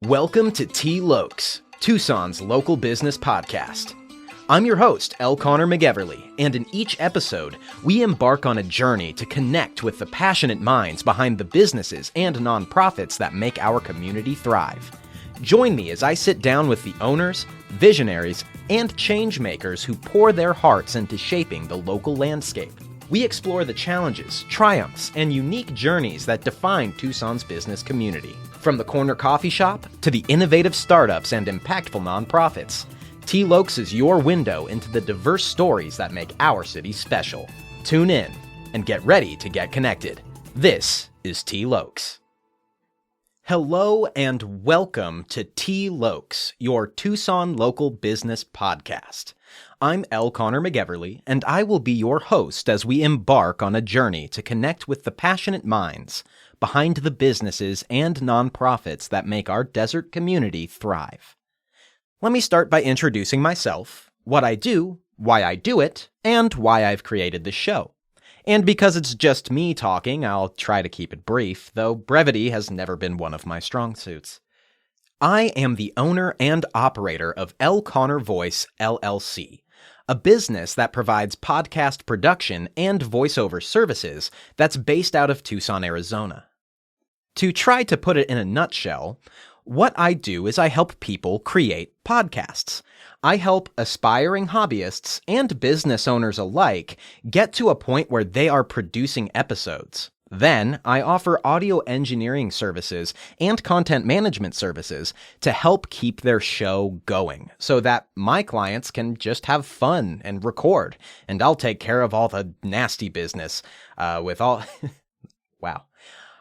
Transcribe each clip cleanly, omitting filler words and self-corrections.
Welcome to T. Lokes, Tucson's local business podcast. I'm your host, L. Connor McEverly, and in each episode, we embark on a journey to connect with the passionate minds behind the businesses and nonprofits that make our community thrive. Join me as I sit down with the owners, visionaries, and change-makers who pour their hearts into shaping the local landscape. We explore the challenges, triumphs, and unique journeys that define Tucson's business community. From the corner coffee shop to the innovative startups and impactful nonprofits, T. Lokes is your window into the diverse stories that make our city special. Tune in and get ready to get connected. This is T. Lokes. Hello and welcome to T. Lokes, your Tucson local business podcast. I'm L. Connor McEverly, and I will be your host as we embark on a journey to connect with the passionate minds behind the businesses and nonprofits that make our desert community thrive. Let me start by introducing myself, what I do, why I do it, and why I've created this show. And because it's just me talking, I'll try to keep it brief, though brevity has never been one of my strong suits. I am the owner and operator of L. Connor Voice, LLC, a business that provides podcast production and voiceover services that's based out of Tucson, Arizona. To try to put it in a nutshell, what I do is I help people create podcasts. I help aspiring hobbyists and business owners alike get to a point where they are producing episodes. Then, I offer audio engineering services and content management services to help keep their show going so that my clients can just have fun and record, and I'll take care of all the nasty business Wow.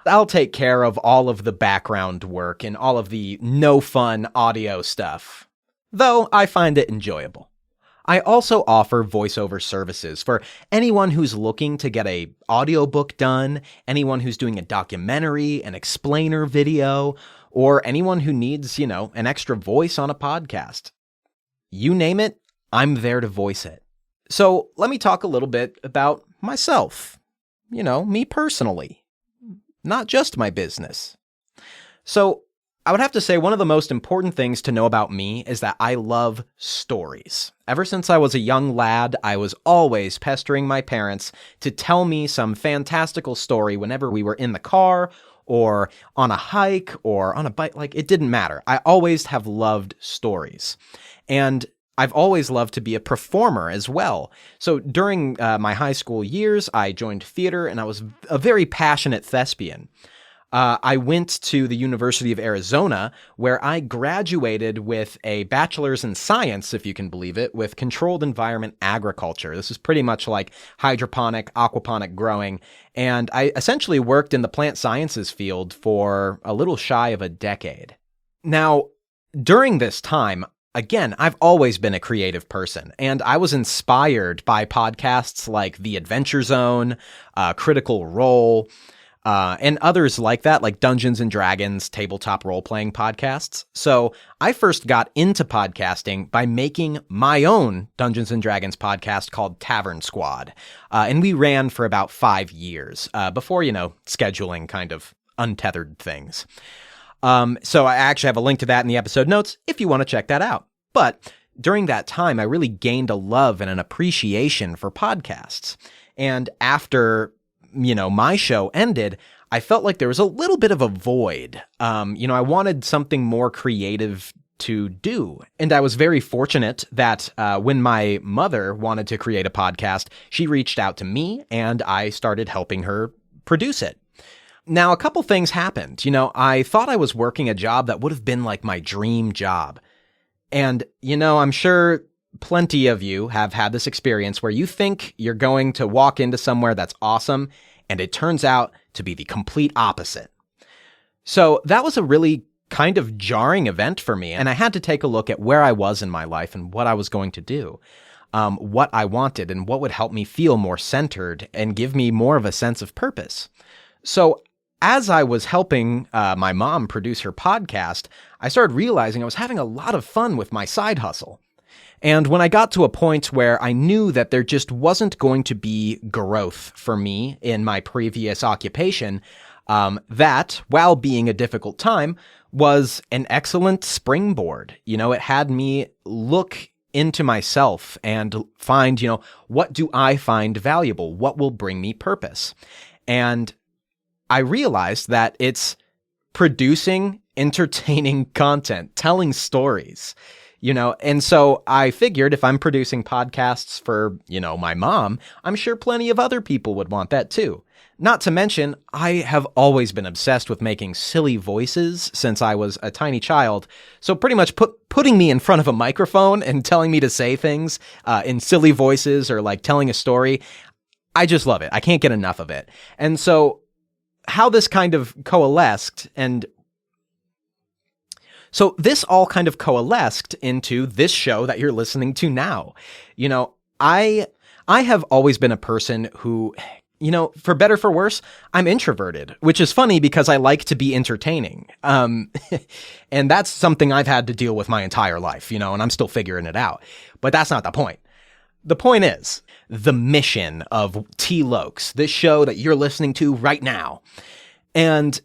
I'll take care of all of the background work and all of the no-fun audio stuff, though I find it enjoyable. I also offer voiceover services for anyone who's looking to get an audiobook done, anyone who's doing a documentary, an explainer video, or anyone who needs, an extra voice on a podcast. You name it, I'm there to voice it. So let me talk a little bit about myself. Me personally. Not just my business. So, I would have to say one of the most important things to know about me is that I love stories. Ever since I was a young lad, I was always pestering my parents to tell me some fantastical story whenever we were in the car, or on a hike, or on a bike. It didn't matter. I always have loved stories. And I've always loved to be a performer as well. So during my high school years, I joined theater, and I was a very passionate thespian. I went to the University of Arizona, where I graduated with a bachelor's in science, if you can believe it, with controlled environment agriculture. This is pretty much like hydroponic, aquaponic growing, and I essentially worked in the plant sciences field for a little shy of a decade. Now, during this time, again, I've always been a creative person, and I was inspired by podcasts like The Adventure Zone, Critical Role, and others like that, like Dungeons & Dragons, tabletop role-playing podcasts. So I first got into podcasting by making my own Dungeons & Dragons podcast called Tavern Squad, and we ran for about 5 years before, scheduling kind of untethered things. So I actually have a link to that in the episode notes if you want to check that out. But during that time, I really gained a love and an appreciation for podcasts. And after, my show ended, I felt like there was a little bit of a void. I wanted something more creative to do. And I was very fortunate that when my mother wanted to create a podcast, she reached out to me and I started helping her produce it. Now, a couple things happened. I thought I was working a job that would have been like my dream job. And, I'm sure plenty of you have had this experience where you think you're going to walk into somewhere that's awesome, and it turns out to be the complete opposite. So that was a really kind of jarring event for me, and I had to take a look at where I was in my life and what I was going to do, what I wanted, and what would help me feel more centered and give me more of a sense of purpose. So as I was helping my mom produce her podcast, I started realizing I was having a lot of fun with my side hustle. And when I got to a point where I knew that there just wasn't going to be growth for me in my previous occupation, That, while being a difficult time, was an excellent springboard. It had me look into myself and find, what do I find valuable? What will bring me purpose? And I realized that it's producing entertaining content, telling stories, and so I figured if I'm producing podcasts for, my mom, I'm sure plenty of other people would want that too. Not to mention, I have always been obsessed with making silly voices since I was a tiny child. So pretty much putting me in front of a microphone and telling me to say things in silly voices or like telling a story, I just love it. I can't get enough of it. And so how this kind of coalesced So this all kind of coalesced into this show that you're listening to now. I have always been a person who, for better for worse, I'm introverted, which is funny because I like to be entertaining. And that's something I've had to deal with my entire life, and I'm still figuring it out. But that's not the point. The point is the mission of T. Lokes, this show that you're listening to right now. And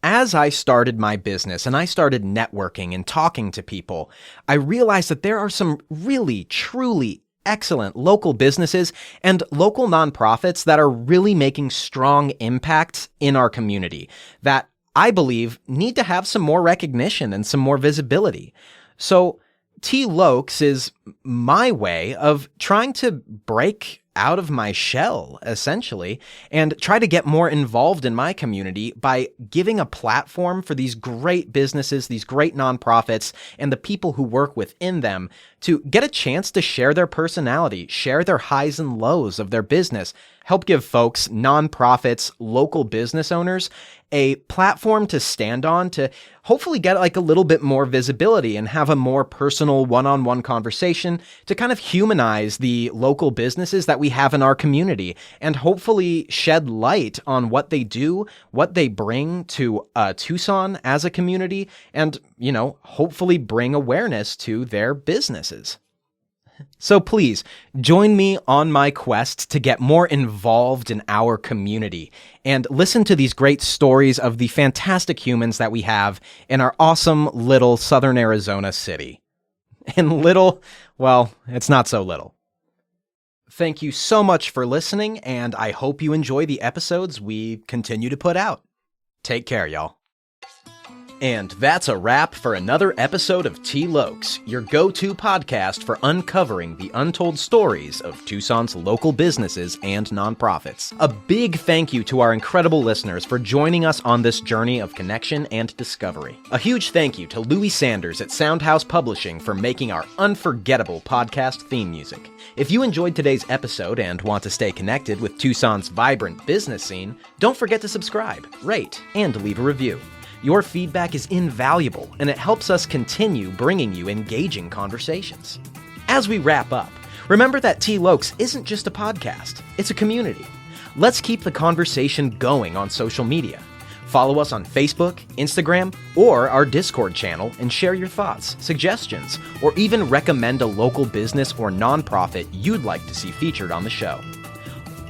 as I started my business and I started networking and talking to people, I realized that there are some really, truly excellent local businesses and local nonprofits that are really making strong impacts in our community that I believe need to have some more recognition and some more visibility. So T. Lokes is my way of trying to break out of my shell, essentially, and try to get more involved in my community by giving a platform for these great businesses, these great nonprofits, and the people who work within them to get a chance to share their personality, share their highs and lows of their business, help give folks, nonprofits, local business owners a platform to stand on to hopefully get like a little bit more visibility and have a more personal one-on-one conversation to kind of humanize the local businesses that we have in our community and hopefully shed light on what they do, what they bring to Tucson as a community, and, hopefully bring awareness to their businesses. So please join me on my quest to get more involved in our community and listen to these great stories of the fantastic humans that we have in our awesome little Southern Arizona city. And little, well, it's not so little. Thank you so much for listening, and I hope you enjoy the episodes we continue to put out. Take care, y'all. And that's a wrap for another episode of T. Lokes, your go-to podcast for uncovering the untold stories of Tucson's local businesses and nonprofits. A big thank you to our incredible listeners for joining us on this journey of connection and discovery. A huge thank you to Louis Sanders at Soundhouse Publishing for making our unforgettable podcast theme music. If you enjoyed today's episode and want to stay connected with Tucson's vibrant business scene, don't forget to subscribe, rate, and leave a review. Your feedback is invaluable, and it helps us continue bringing you engaging conversations. As we wrap up, remember that T. Lokes isn't just a podcast, it's a community. Let's keep the conversation going on social media. Follow us on Facebook, Instagram, or our Discord channel and share your thoughts, suggestions, or even recommend a local business or nonprofit you'd like to see featured on the show.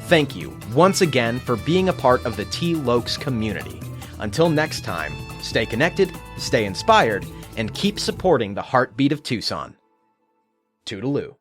Thank you once again for being a part of the T. Lokes community. Until next time, stay connected, stay inspired, and keep supporting the heartbeat of Tucson. Toodaloo.